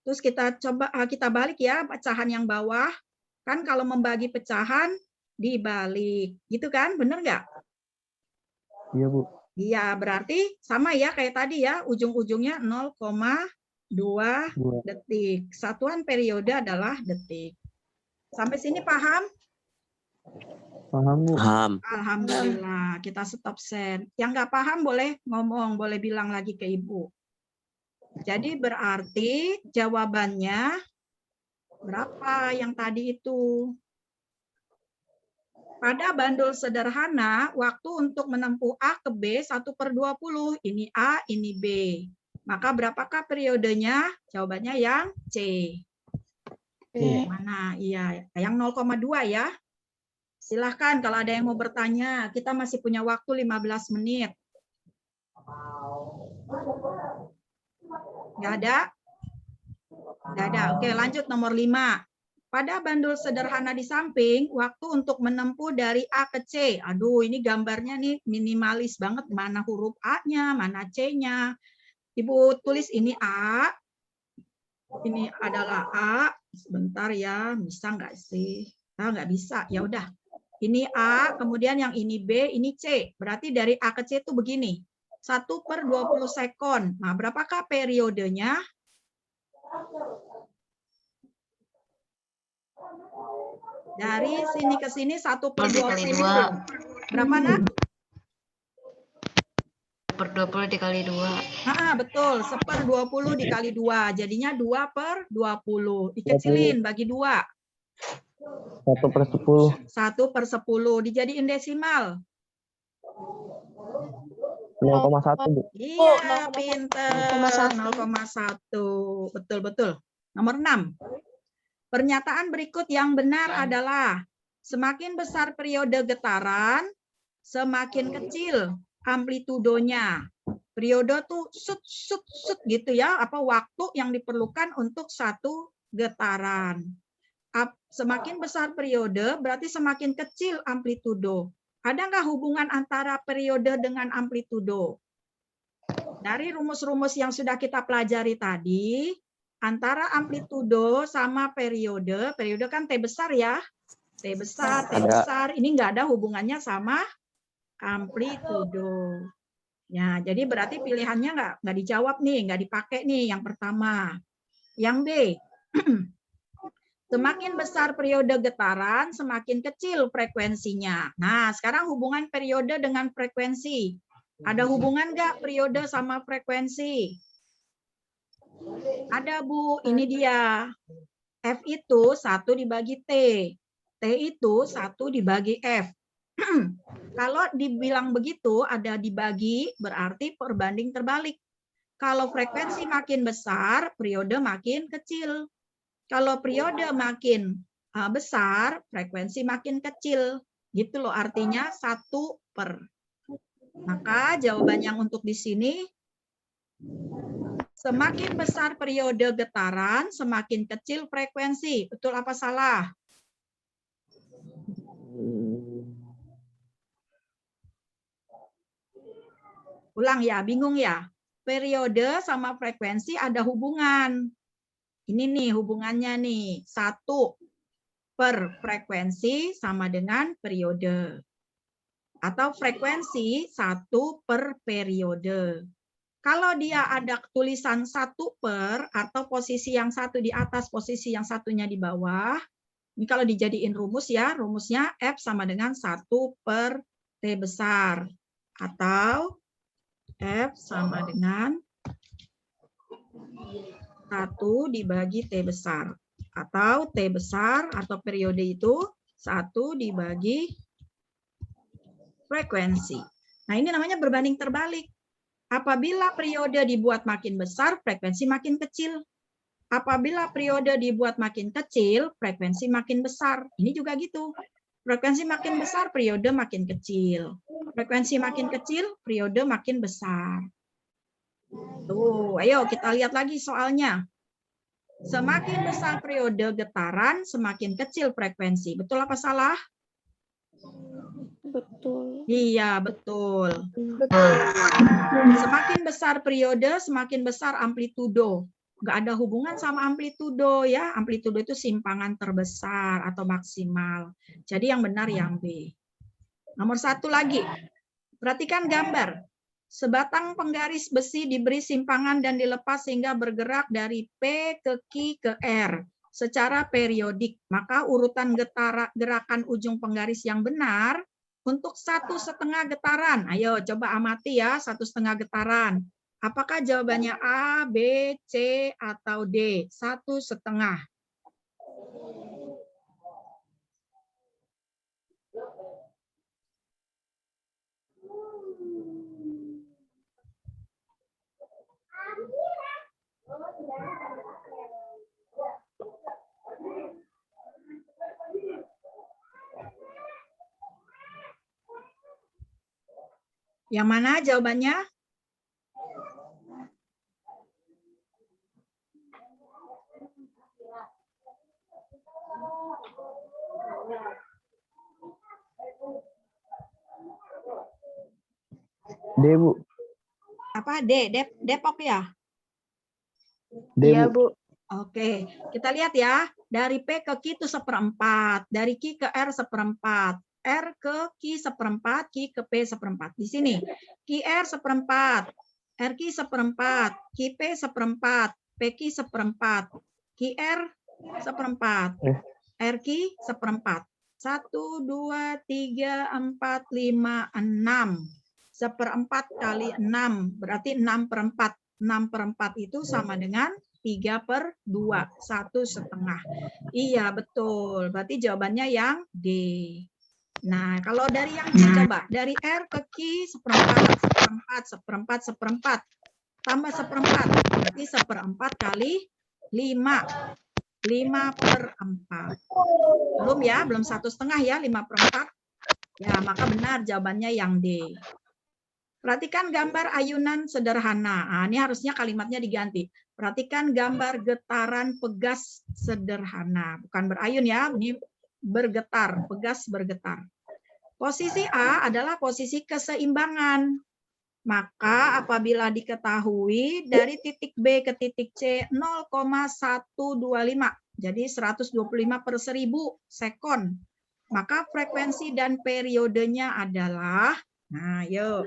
Terus kita coba kita balik ya pecahan yang bawah. Kan kalau membagi pecahan dibalik. Gitu kan? Bener nggak? Iya, Bu. Iya, berarti sama ya kayak tadi ya. Ujung-ujungnya 0,2 2. detik. Satuan periode adalah detik. Sampai sini paham? Paham, Bu. Paham. Alhamdulillah. Kita stop share. Yang nggak paham boleh ngomong, boleh bilang lagi ke Ibu. Jadi berarti jawabannya berapa yang tadi itu? Pada bandul sederhana, waktu untuk menempuh A ke B 1/20. Ini A, ini B. Maka berapakah periodenya? Jawabannya yang C. Mana? Iya, yang 0,2 ya. Silahkan kalau ada yang mau bertanya. Kita masih punya waktu 15 menit. Nggak ada? Nggak ada. Oke, lanjut nomor 5. Pada bandul sederhana di samping, waktu untuk menempuh dari A ke C. Aduh, ini gambarnya nih minimalis banget. Mana huruf A-nya, mana C-nya. Ibu tulis ini A. Ini adalah A. Sebentar ya, bisa nggak sih? Nah, nggak bisa. Ya udah. Ini A, kemudian yang ini B, ini C. Berarti dari A ke C itu begini. 1/20 sekon. Nah, berapakah periodenya? Dari sini ke sini 1/20. Berapa, Nak? 1/20 dikali 2. Betul. 1/20 dikali 2. Jadinya 2/20. Dikecilin, bagi 2. 1/10. 1/10. Dijadiin desimal. 0,1, Bu. Iya, pinter. 0,1. Betul-betul. Nomor 6. Pernyataan berikut yang benar adalah semakin besar periode getaran, semakin kecil amplitudonya. Periode tuh sut gitu ya, apa waktu yang diperlukan untuk satu getaran. Semakin besar periode berarti semakin kecil amplitudo. Ada nggak hubungan antara periode dengan amplitudo? Dari rumus-rumus yang sudah kita pelajari tadi, antara amplitudo sama periode kan T besar ya, T besar, ini nggak ada hubungannya sama amplitudo. Ya, jadi berarti pilihannya nggak dijawab nih, nggak dipakai nih yang pertama. Yang B, semakin besar periode getaran, semakin kecil frekuensinya. Nah, sekarang hubungan periode dengan frekuensi. Ada hubungan nggak periode sama frekuensi? Ada, Bu. Ini dia. F itu 1 dibagi T. T itu 1 dibagi F. Kalau dibilang begitu, ada dibagi, berarti perbanding terbalik. Kalau frekuensi makin besar, periode makin kecil. Kalau periode makin besar, frekuensi makin kecil. Gitu loh artinya 1/. Maka jawaban yang untuk di sini, semakin besar periode getaran, semakin kecil frekuensi. Betul apa salah? Ulang ya, bingung ya? Periode sama frekuensi ada hubungan. Ini nih hubungannya nih, 1 per frekuensi sama dengan periode. Atau frekuensi 1 per periode. Kalau dia ada tulisan 1 per atau posisi yang satu di atas, posisi yang satunya di bawah, ini kalau dijadiin rumus ya, rumusnya F sama dengan 1 per T besar. Atau F sama dengan 1 dibagi T besar. Atau T besar atau periode itu 1 dibagi frekuensi. Nah, ini namanya berbanding terbalik. Apabila periode dibuat makin besar, frekuensi makin kecil. Apabila periode dibuat makin kecil, frekuensi makin besar. Ini juga gitu. Frekuensi makin besar, periode makin kecil. Frekuensi makin kecil, periode makin besar. Tuh, ayo kita lihat lagi soalnya. Semakin besar periode getaran, semakin kecil frekuensi. Betul apa salah? Betul. Iya, betul. Betul. Semakin besar periode, semakin besar amplitudo. Nggak ada hubungan sama amplitudo ya. Amplitudo itu simpangan terbesar atau maksimal. Jadi yang benar yang B. Nomor 1 lagi. Perhatikan gambar. Sebatang penggaris besi diberi simpangan dan dilepas sehingga bergerak dari P ke Q ke R secara periodik. Maka urutan gerakan ujung penggaris yang benar untuk 1,5 getaran. Ayo coba amati ya, 1,5 getaran. Apakah jawabannya A, B, C, atau D? 1,5. Yang mana jawabannya? D, Bu. Apa? D, Depok ya? D, Iya, Bu. Bu. Oke, kita lihat ya. Dari P ke Q itu 1/4. Dari Q ke R 1/4. R ke Q 1/4. Q ke P 1/4. Di sini. QR 1/4. RQ 1/4. QP 1/4. PQ 1/4. QR 1/4. RQ 1/4. 1, 2, 3, 4, 5, 6. 1/4 kali 6. Berarti 6/4. 6/4 itu sama dengan 3/2, 1,5. Iya, betul. Berarti jawabannya yang D. Nah, kalau dari yang C coba. Dari R ke Q 1/4, 1/4, 1/4, 1/4. Tambah 1/4. Berarti 1/4 kali 5. 5/4. Belum ya, belum 1,5 ya, 5/4. Ya, maka benar jawabannya yang D. Perhatikan gambar ayunan sederhana. Nah, ini harusnya kalimatnya diganti. Perhatikan gambar getaran pegas sederhana. Bukan berayun ya, ini bergetar, pegas bergetar. Posisi A adalah posisi keseimbangan. Maka apabila diketahui dari titik B ke titik C 0,125, jadi 125/1000 sekon. Maka frekuensi dan periodenya adalah, nah yuk.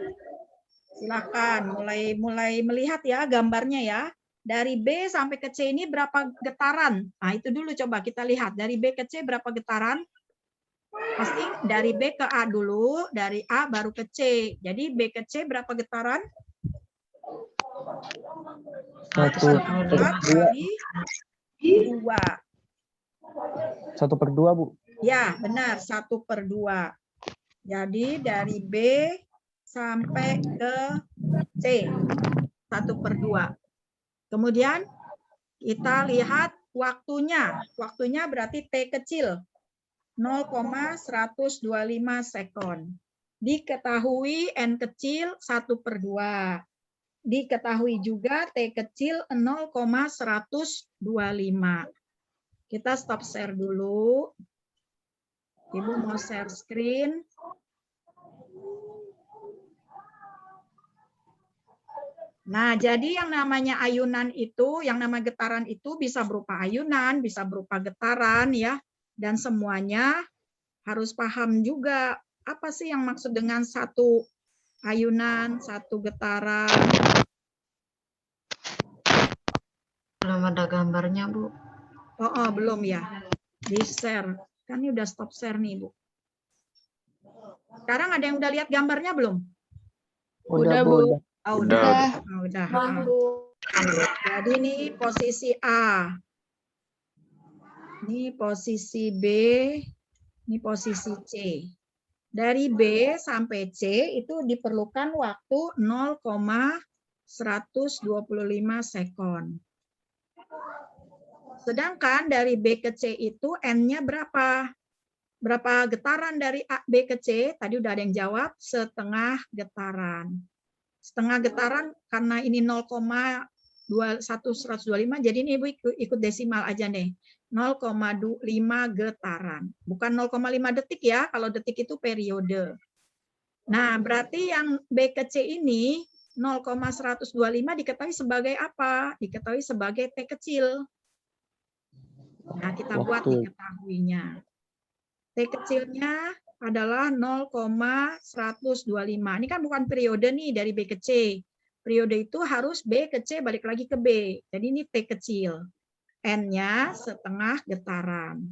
Silakan mulai melihat ya gambarnya ya. Dari B sampai ke C ini berapa getaran? Nah, itu dulu coba kita lihat. Dari B ke C berapa getaran? Pasti dari B ke A dulu, dari A baru ke C. Jadi B ke C berapa getaran? 1/4 kali 2. 1/2, Bu. Ya, benar. 1/2. Jadi dari B sampai ke C. 1/2. Kemudian kita lihat waktunya. Waktunya berarti T kecil. 0,125 sekon. Diketahui N kecil 1/2. Diketahui juga T kecil 0,125. Kita stop share dulu. Ibu mau share screen. Nah, jadi yang namanya ayunan itu, yang nama getaran itu bisa berupa ayunan, bisa berupa getaran ya. Dan semuanya harus paham juga apa sih yang maksud dengan satu ayunan, satu getaran. Belum ada gambarnya, Bu. Oh, belum ya. Di share. Kan ini udah stop share nih, Bu. Sekarang ada yang udah lihat gambarnya belum? Udah, Bu. Oh, Udah. udah. Bu. Jadi ini posisi A. Ini posisi B. Ini posisi C. Dari B sampai C itu diperlukan waktu 0,125 sekon. Sedangkan dari B ke C itu N-nya berapa? Berapa getaran dari A, B ke C? Tadi udah ada yang jawab, setengah getaran. Setengah getaran karena ini 0,125, jadi ini Ibu ikut desimal aja nih. 0,5 getaran. Bukan 0,5 detik ya, kalau detik itu periode. Nah, berarti yang B ke C ini 0,125 diketahui sebagai apa? Diketahui sebagai T kecil. Nah, kita buat Waktu. diketahuinya. T kecilnya adalah 0,125. Ini kan bukan periode nih dari B ke C. Periode itu harus B ke C balik lagi ke B. Jadi ini T kecil. N-nya setengah getaran.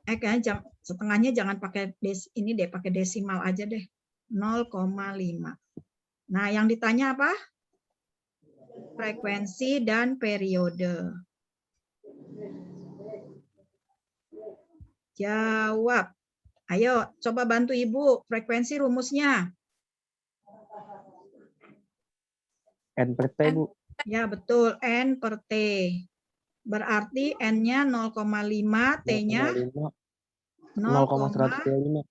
Kayaknya setengahnya jangan pakai ini deh, pakai desimal aja deh. 0,5. Nah, yang ditanya apa? Frekuensi dan periode. Jawab. Ayo, coba bantu Ibu. Frekuensi rumusnya. N per T, Bu. Ya, betul. N per T. Berarti N-nya 0,5, T-nya 0,125.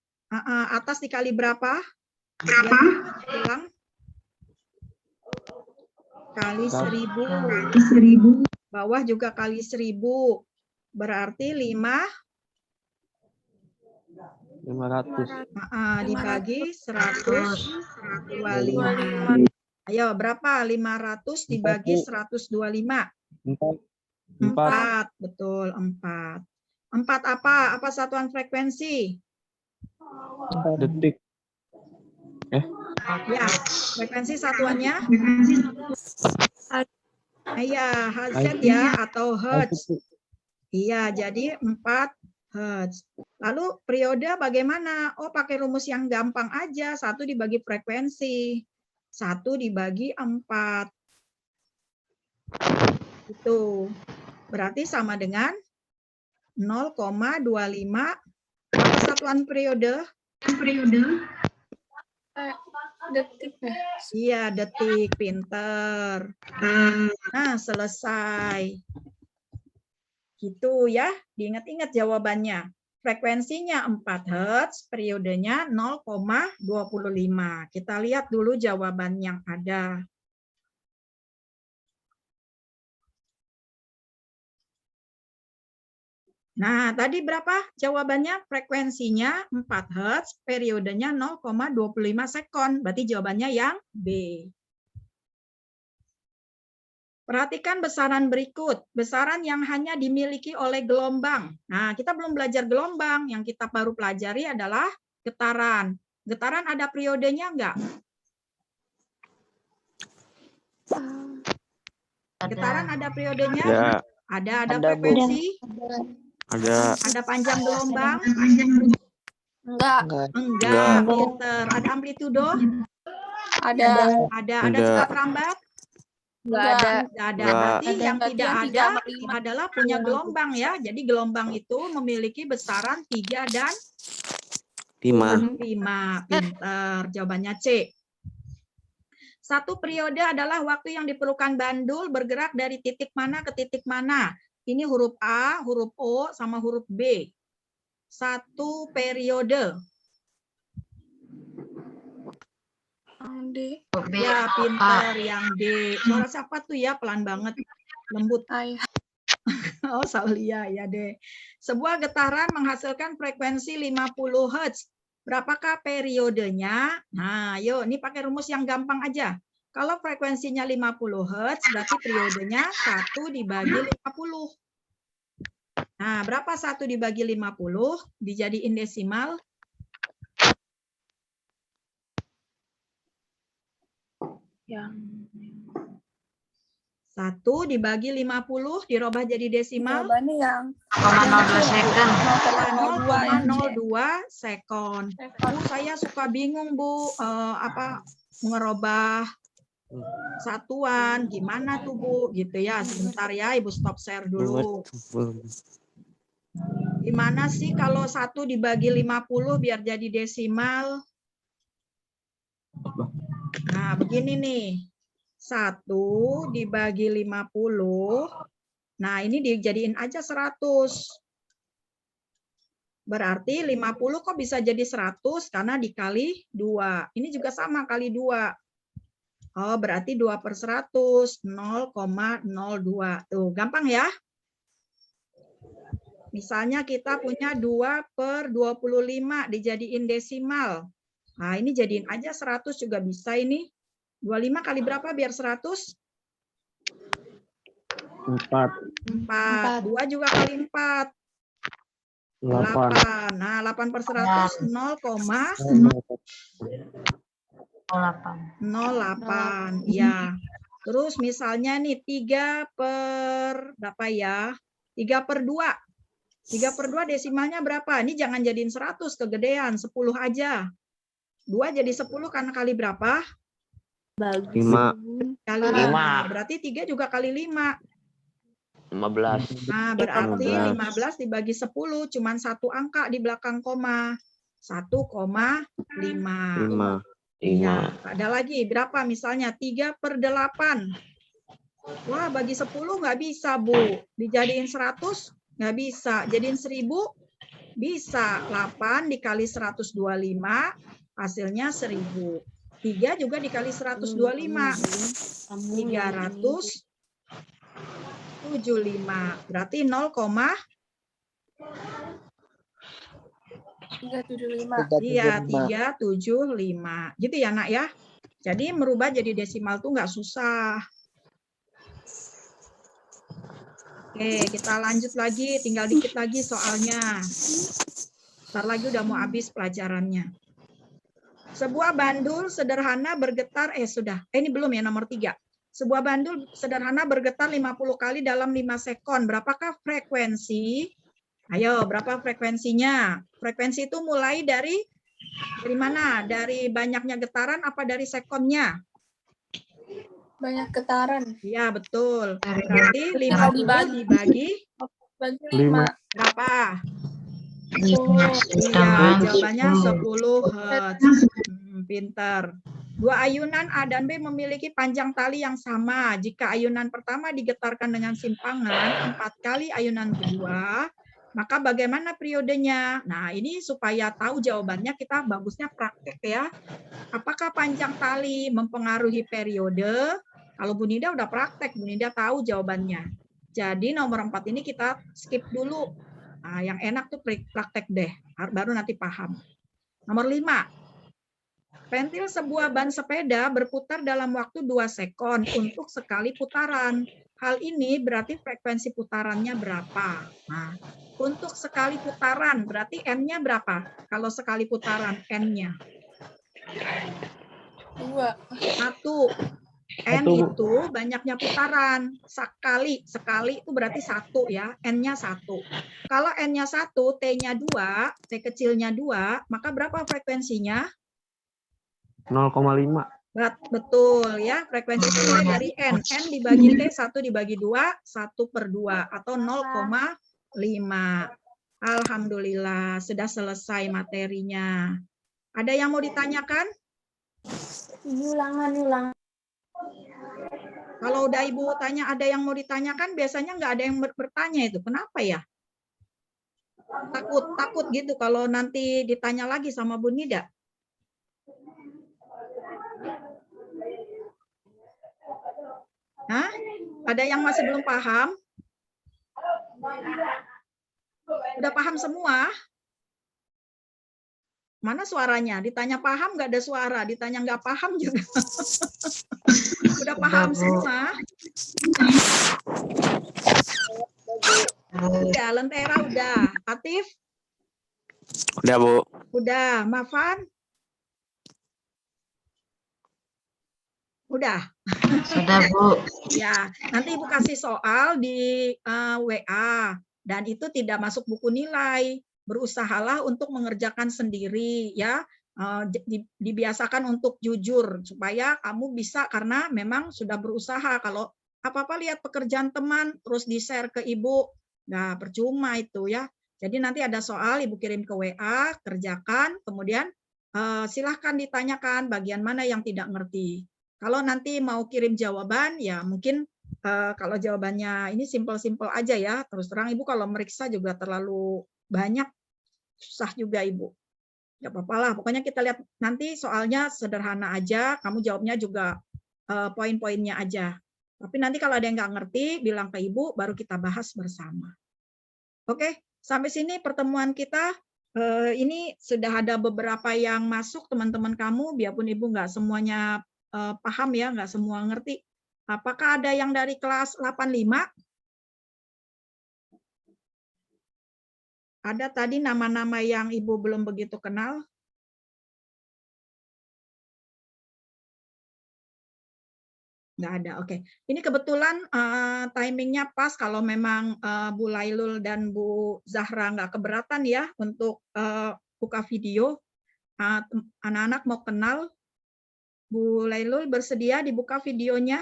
Atas dikali berapa? Berapa? Hilang. Kali 1000. Bawah juga kali 1000. Berarti 500. Dibagi 125. Ayo, berapa? 500 dibagi 125. 4. Betul, 4. 4 apa? Apa satuan frekuensi? Detik. Ya, frekuensi satuannya? Iya, Hz ya, atau hertz. Iya, jadi 4 hertz. Lalu periode bagaimana? Oh, pakai rumus yang gampang aja. 1 dibagi frekuensi. 1 dibagi 4. Itu. Berarti sama dengan 0,25. Apa satuan periode? Detik. Iya, detik. Pinter. Nah, selesai. Gitu ya. Diingat-ingat jawabannya. Frekuensinya 4 Hz, periodenya 0,25. Kita lihat dulu jawaban yang ada. Nah, tadi berapa jawabannya? Frekuensinya 4 Hz, periodenya 0,25 sekon. Berarti jawabannya yang B. Perhatikan besaran berikut. Besaran yang hanya dimiliki oleh gelombang. Nah, kita belum belajar gelombang. Yang kita baru pelajari adalah getaran. Getaran ada periodenya enggak? Getaran ada periodenya? Ya. Ada frekuensi? Ada panjang gelombang? Enggak. Enggak. Pinter. Ada amplitudo? Ada. Ada cepat lambat? Enggak ada. Tidak ada. Berarti yang Berarti tidak yang ada 3/5. adalah punya gelombang ya. Jadi gelombang itu memiliki besaran 3 dan 5. Pinter. Jawabannya C. Satu periode adalah waktu yang diperlukan bandul bergerak dari titik mana ke titik mana. Ini huruf A, huruf O, sama huruf B. Satu periode. D. Ya, pinter yang D. Suara siapa tuh ya? Pelan banget. Lembut. Ayah. Oh, Saulia ya deh. Sebuah getaran menghasilkan frekuensi 50 Hz. Berapakah periodenya? Nah, yuk, ini pakai rumus yang gampang aja. Kalau frekuensinya 50 Hz, berarti periodenya 1 dibagi 50. Nah, berapa 1 dibagi 50? Dijadiin desimal. Yang 1 dibagi 50 dirubah jadi desimal. jawabannya yang 0,02 second. 0,02 sekon. Bu, saya suka bingung, Bu. Ngerubah satuan. Gimana tuh, Bu? Gitu ya. Sebentar ya, Ibu stop share dulu. Gimana sih kalau 1 dibagi 50 biar jadi desimal? Nah, begini nih. 1 dibagi 50. Nah, ini dijadiin aja 100. Berarti 50 kok bisa jadi 100 karena dikali 2. Ini juga sama kali 2. Oh, berarti 2 per 100. 0,02. Tuh, gampang ya? Misalnya kita punya 2/25 dijadiin desimal. Nah, ini jadiin aja 100 juga bisa ini. 25 kali berapa biar 100? 4, 4. 2 juga kali 4. 8. 8. Nah, 8/100 0,08. 08. Ya. Terus misalnya nih 3 per berapa ya? 3/2. 3/2 desimalnya berapa? Ini jangan jadiin 100, kegedean. 10 aja. 2 jadi 10 karena kali berapa? 5. Kali 5. Berarti 3 juga kali 5. 15. Nah, berarti 15. 15 dibagi 10, cuman satu angka di belakang koma. 1,5. 5. Iya, ada lagi berapa misalnya 3/8. Wah, bagi 10 nggak bisa, Bu. Dijadiin 100 nggak bisa. Jadiin 1000 bisa. 8 dikali 125 hasilnya 1000. 3 juga dikali 125. 375. Berarti 375. Iya, 375. Gitu ya, Nak ya. Jadi merubah jadi desimal tuh nggak susah. Oke, kita lanjut lagi. Tinggal dikit lagi soalnya. Ntar lagi udah mau habis pelajarannya. Sebuah bandul sederhana bergetar, ini belum ya, nomor 3. Sebuah bandul sederhana bergetar 50 kali dalam 5 sekon. Berapakah frekuensi? Ayo, berapa frekuensinya? Frekuensi itu mulai dari mana? Dari banyaknya getaran apa dari sekonnya? Banyak getaran. Iya, betul. Berarti 50 dibagi Bagi 5. 5. berapa? 5. Iya, jawabannya 10 Hz. Pinter. Dua ayunan A dan B memiliki panjang tali yang sama. Jika ayunan pertama digetarkan dengan simpangan 4 kali ayunan kedua, maka bagaimana periodenya? Nah, ini supaya tahu jawabannya kita bagusnya praktek ya. Apakah panjang tali mempengaruhi periode? Kalau Bu Nida udah praktek, Bu Nida tahu jawabannya. Jadi nomor 4 ini kita skip dulu. Nah, yang enak tuh praktek deh, baru nanti paham. Nomor 5. Pentil sebuah ban sepeda berputar dalam waktu 2 sekon untuk sekali putaran. Hal ini berarti frekuensi putarannya berapa? Nah, untuk sekali putaran berarti N-nya berapa? Kalau sekali putaran N-nya? 2. 1. N itu banyaknya putaran. Sekali itu berarti 1 ya. N-nya 1. Kalau N-nya 1, T-nya 2, T kecilnya 2, maka berapa frekuensinya? 0,5. Betul ya, frekuensi itu mulai dari N. N dibagi T, 1 dibagi 2, 1/2 atau 0,5. Alhamdulillah, sudah selesai materinya. Ada yang mau ditanyakan? Ulangan. Kalau udah Ibu tanya ada yang mau ditanyakan, biasanya nggak ada yang bertanya itu. Kenapa ya? Takut gitu kalau nanti ditanya lagi sama Bu Nida. Hah? Ada yang masih belum paham? Udah paham semua? Mana suaranya? Ditanya paham nggak ada suara, ditanya nggak paham juga. Udah paham semua? Udah, Lentera udah. Atif? Udah, Bu. Udah. Mafan? Udah. Sudah, Bu. Ya, nanti Ibu kasih soal di WA dan itu tidak masuk buku nilai. Berusahalah untuk mengerjakan sendiri ya. Dibiasakan untuk jujur supaya kamu bisa, karena memang sudah berusaha. Kalau apa-apa lihat pekerjaan teman terus di-share ke Ibu, nah percuma itu ya. Jadi nanti ada soal Ibu kirim ke WA, kerjakan, kemudian silahkan ditanyakan bagian mana yang tidak ngerti. Kalau nanti mau kirim jawaban, ya mungkin kalau jawabannya ini simpel-simpel aja ya. Terus terang Ibu kalau meriksa juga terlalu banyak, susah juga Ibu. Nggak apa-apa lah, pokoknya kita lihat nanti soalnya sederhana aja, kamu jawabnya juga poin-poinnya aja. Tapi nanti kalau ada yang nggak ngerti, bilang ke Ibu, baru kita bahas bersama. Oke, Sampai sini pertemuan kita. Ini sudah ada beberapa yang masuk teman-teman kamu, biarpun Ibu nggak semuanya paham ya, nggak semua ngerti. Apakah ada yang dari kelas 85? Ada tadi nama-nama yang Ibu belum begitu kenal? Nggak ada, oke. Ini kebetulan timingnya pas kalau memang Bu Lailul dan Bu Zahra nggak keberatan ya untuk buka video. Anak-anak mau kenal. Bu Lailul bersedia dibuka videonya?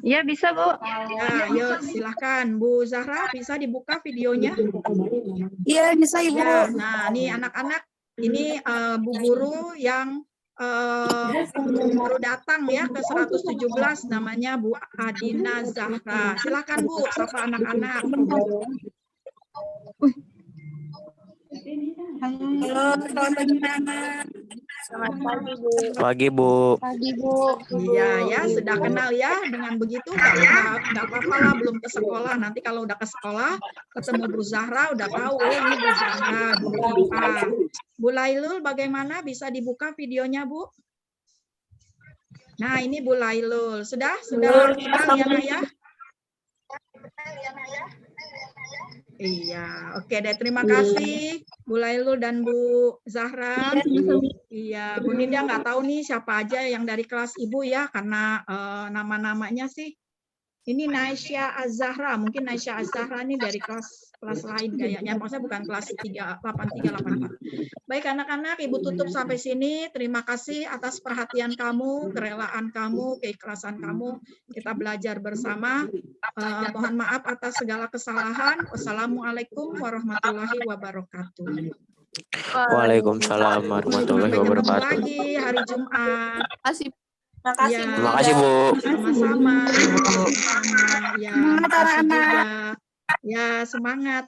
Iya bisa Bu. Ya, yuk silahkan. Bu Zahra bisa dibuka videonya? Iya, bisa Ibu. Ya, nah ini anak-anak, ini Bu Guru yang baru datang ya ke 117, namanya Bu Adina Zahra. Silakan Bu, sapa anak-anak. Halo, selamat pagi anak. Selamat pagi Bu. Pagi, Bu. Pagi Bu. Iya ya, sudah kenal ya. Dengan begitu nggak apa-apa lah, belum ke sekolah. Nanti kalau udah ke sekolah, ketemu Bu Zahra, udah tahu ini Bu Zahra, Bu IPA. Bu Lailul, bagaimana bisa dibuka videonya Bu? Nah ini Bu Lailul, sudah kenal ya Nak ya? Iya, oke deh. Terima kasih Bu Lailul dan Bu Zahra. Iya, Bu Ninda nggak tahu nih siapa aja yang dari kelas Ibu ya, karena nama-namanya sih. Ini Naisya Az-Zahra, mungkin Naisya Az-Zahra ini dari kelas lain kayaknya, maksudnya bukan kelas 8384. Baik anak-anak, Ibu tutup sampai sini. Terima kasih atas perhatian kamu, kerelaan kamu, keikhlasan kamu. Kita belajar bersama. Mohon maaf atas segala kesalahan. Wassalamualaikum warahmatullahi wabarakatuh. Waalaikumsalam warahmatullahi Sampai ketemu wabarakatuh. lagi hari Jumat. Makasih. Makasih. Ya. Terima kasih, Bu. Sama-sama. Ya, Semangat, makasih anak-anak. juga. Ya, semangat.